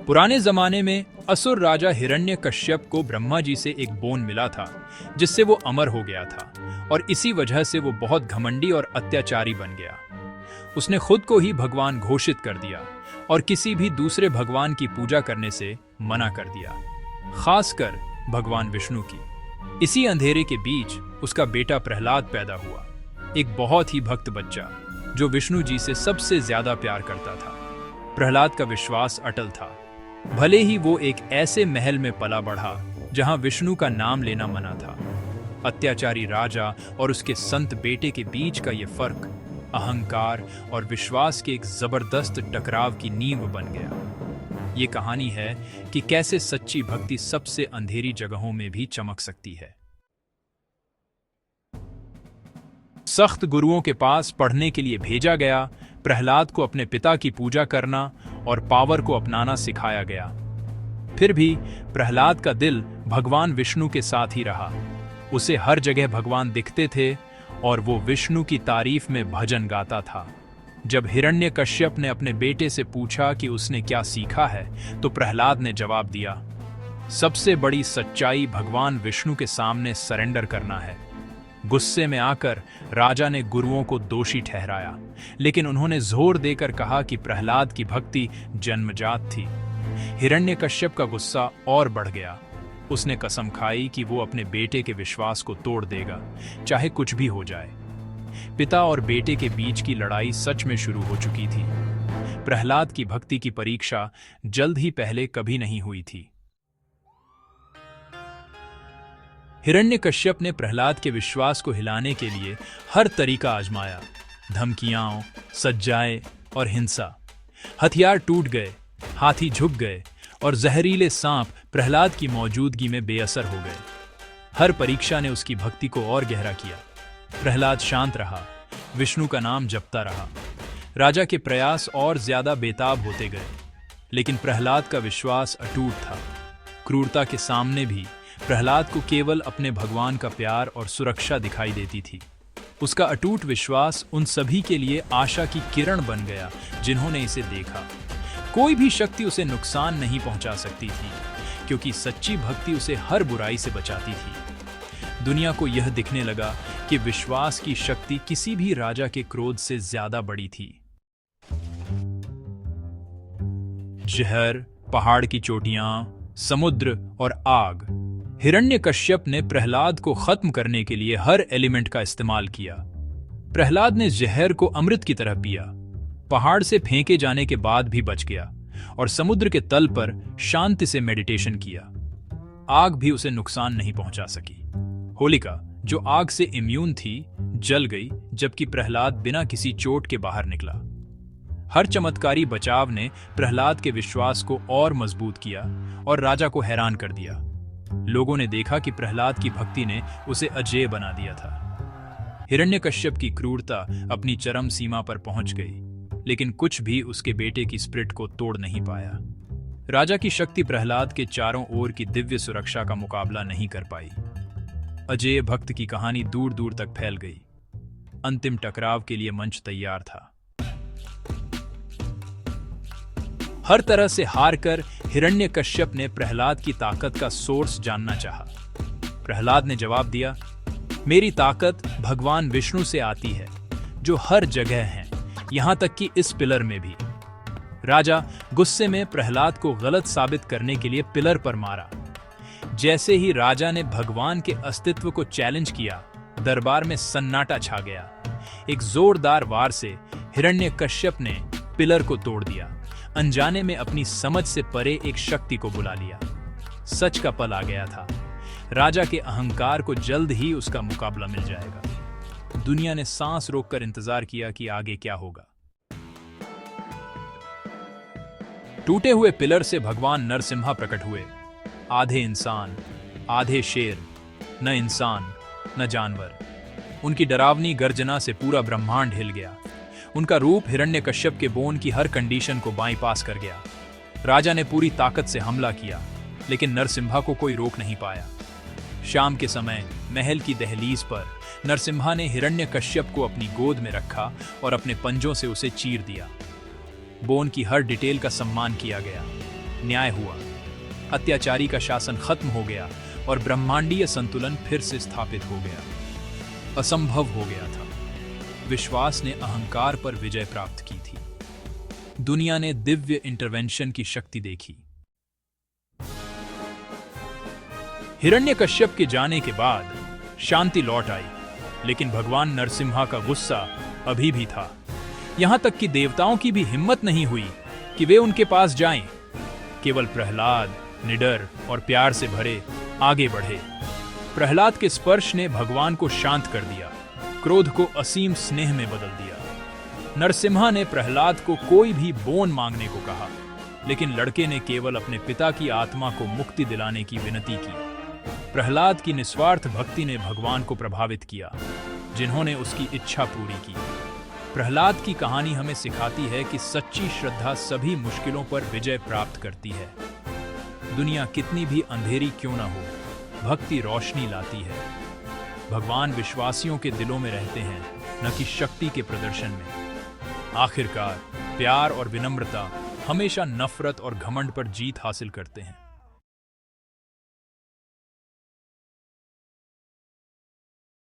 पुराने जमाने में असुर राजा हिरण्यकश्यप को ब्रह्मा जी से एक बोन मिला था, जिससे वो अमर हो गया था और इसी वजह से वो बहुत घमंडी और अत्याचारी बन गया। उसने खुद को ही भगवान घोषित कर दिया और किसी भी दूसरे भगवान की पूजा करने से मना कर दिया, खासकर भगवान विष्णु की। इसी अंधेरे के बीच उसका बेटा प्रहलाद पैदा हुआ, एक बहुत ही भक्त बच्चा जो विष्णु जी से सबसे ज्यादा प्यार करता था। प्रहलाद का विश्वास अटल था, भले ही वो एक ऐसे महल में पला बढ़ा जहां विष्णु का नाम लेना मना था। अत्याचारी राजा और उसके संत बेटे के बीच का ये फर्क अहंकार और विश्वास के एक जबरदस्त टकराव की नींव बन गया। ये कहानी है कि कैसे सच्ची भक्ति सबसे अंधेरी जगहों में भी चमक सकती है। सख्त गुरुओं के पास पढ़ने के लिए भेजा गया, प्रहलाद को अपने पिता की पूजा करना और पावर को अपनाना सिखाया गया। फिर भी प्रहलाद का दिल भगवान विष्णु के साथ ही रहा। उसे हर जगह भगवान दिखते थे और वो विष्णु की तारीफ में भजन गाता था। जब हिरण्यकश्यप ने अपने बेटे से पूछा कि उसने क्या सीखा है, तो प्रहलाद ने जवाब दिया, सबसे बड़ी सच्चाई भगवान विष्णु के सामने सरेंडर करना है। गुस्से में आकर राजा ने गुरुओं को दोषी ठहराया, लेकिन उन्होंने जोर देकर कहा कि प्रहलाद की भक्ति जन्मजात थी। हिरण्यकश्यप का गुस्सा और बढ़ गया। उसने कसम खाई कि वो अपने बेटे के विश्वास को तोड़ देगा, चाहे कुछ भी हो जाए। पिता और बेटे के बीच की लड़ाई सच में शुरू हो चुकी थी। प्रहलाद की भक्ति की परीक्षा जल्द ही पहले कभी नहीं हुई थी। हिरण्यकश्यप ने प्रहलाद के विश्वास को हिलाने के लिए हर तरीका आजमाया, धमकियां, सज्जाएं और हिंसा। हथियार टूट गए, हाथी झुक गए और जहरीले सांप प्रहलाद की मौजूदगी में बेअसर हो गए। हर परीक्षा ने उसकी भक्ति को और गहरा किया। प्रहलाद शांत रहा, विष्णु का नाम जपता रहा। राजा के प्रयास और ज्यादा बेताब होते गए, लेकिन प्रहलाद का विश्वास अटूट था। क्रूरता के सामने भी प्रहलाद को केवल अपने भगवान का प्यार और सुरक्षा दिखाई देती थी। उसका अटूट विश्वास उन सभी के लिए आशा की किरण बन गया जिन्होंने इसे देखा। कोई भी शक्ति उसे नुकसान नहीं पहुंचा सकती थी, क्योंकि सच्ची भक्ति उसे हर बुराई से बचाती थी। दुनिया को यह दिखने लगा कि विश्वास की शक्ति किसी भी राजा के क्रोध से ज्यादा बड़ी थी। जहर, पहाड़ की चोटियां, समुद्र और आग। हिरण्यकश्यप ने प्रहलाद को खत्म करने के लिए हर एलिमेंट का इस्तेमाल किया। प्रहलाद ने जहर को अमृत की तरह पिया, पहाड़ से फेंके जाने के बाद भी बच गया और समुद्र के तल पर शांति से मेडिटेशन किया। आग भी उसे नुकसान नहीं पहुंचा सकी। होलिका, जो आग से इम्यून थी, जल गई, जबकि प्रहलाद बिना किसी चोट के बाहर निकला। हर चमत्कारी बचाव ने प्रहलाद के विश्वास को और मजबूत किया और राजा को हैरान कर दिया। लोगों ने देखा कि प्रहलाद की भक्ति ने उसे अजेय बना दिया था। हिरण्यकश्यप की क्रूरता अपनी चरम सीमा पर पहुंच गई, लेकिन कुछ भी उसके बेटे की स्पिरिट को तोड़ नहीं पाया। राजा की शक्ति प्रहलाद के चारों ओर की दिव्य सुरक्षा का मुकाबला नहीं कर पाई। अजेय भक्त की कहानी दूर दूर तक फैल गई। अंतिम टकराव के लिए मंच तैयार था। हर तरह से हार कर हिरण्यकश्यप ने प्रहलाद की ताकत का सोर्स जानना चाहा। प्रहलाद ने जवाब दिया, मेरी ताकत भगवान विष्णु से आती है, जो हर जगह हैं, यहां तक कि इस पिलर में भी। राजा गुस्से में प्रहलाद को गलत साबित करने के लिए पिलर पर मारा। जैसे ही राजा ने भगवान के अस्तित्व को चैलेंज किया, दरबार में सन्नाटा छा गया। एक जोरदार वार से हिरण्यकश्यप ने पिलर को तोड़ दिया। अनजाने में अपनी समझ से परे एक शक्ति को बुला लिया। सच का पल आ गया था। राजा के अहंकार को जल्द ही उसका मुकाबला मिल जाएगा। दुनिया ने सांस रोककर इंतजार किया कि आगे क्या होगा। टूटे हुए पिलर से भगवान नरसिम्हा प्रकट हुए, आधे इंसान, आधे शेर, न इंसान न जानवर। उनकी डरावनी गर्जना से पूरा ब्रह्मांड हिल गया। उनका रूप हिरण्यकश्यप के बोन की हर कंडीशन को बाईपास कर गया। राजा ने पूरी ताकत से हमला किया, लेकिन नरसिम्हा को कोई रोक नहीं पाया। शाम के समय महल की दहलीज पर नरसिम्हा ने हिरण्यकश्यप को अपनी गोद में रखा और अपने पंजों से उसे चीर दिया। बोन की हर डिटेल का सम्मान किया गया। न्याय हुआ, अत्याचारी का शासन खत्म हो गया और ब्रह्मांडीय संतुलन फिर से स्थापित हो गया। असंभव हो गया था। विश्वास ने अहंकार पर विजय प्राप्त की थी। दुनिया ने दिव्य इंटरवेंशन की शक्ति देखी। हिरण्यकश्यप के जाने के बाद शांति लौट आई, लेकिन भगवान नरसिम्हा का गुस्सा अभी भी था। यहां तक कि देवताओं की भी हिम्मत नहीं हुई कि वे उनके पास जाएं। केवल प्रहलाद निडर और प्यार से भरे आगे बढ़े। प्रहलाद के स्पर्श ने भगवान को शांत कर दिया, क्रोध को असीम स्नेह में बदल दिया। नरसिम्हा ने प्रहलाद को कोई भी बोन मांगने को कहा, लेकिन लड़के ने केवल अपने पिता की आत्मा को मुक्ति दिलाने की विनती की। प्रहलाद की निस्वार्थ भक्ति ने भगवान को प्रभावित किया, जिन्होंने उसकी इच्छा पूरी की। प्रहलाद की कहानी हमें सिखाती है कि सच्ची श्रद्धा सभी मुश्किलों पर विजय प्राप्त करती है। दुनिया कितनी भी अंधेरी क्यों न हो, भक्ति रोशनी लाती है। भगवान विश्वासियों के दिलों में रहते हैं, न कि शक्ति के प्रदर्शन में। आखिरकार प्यार और विनम्रता हमेशा नफरत और घमंड पर जीत हासिल करते हैं।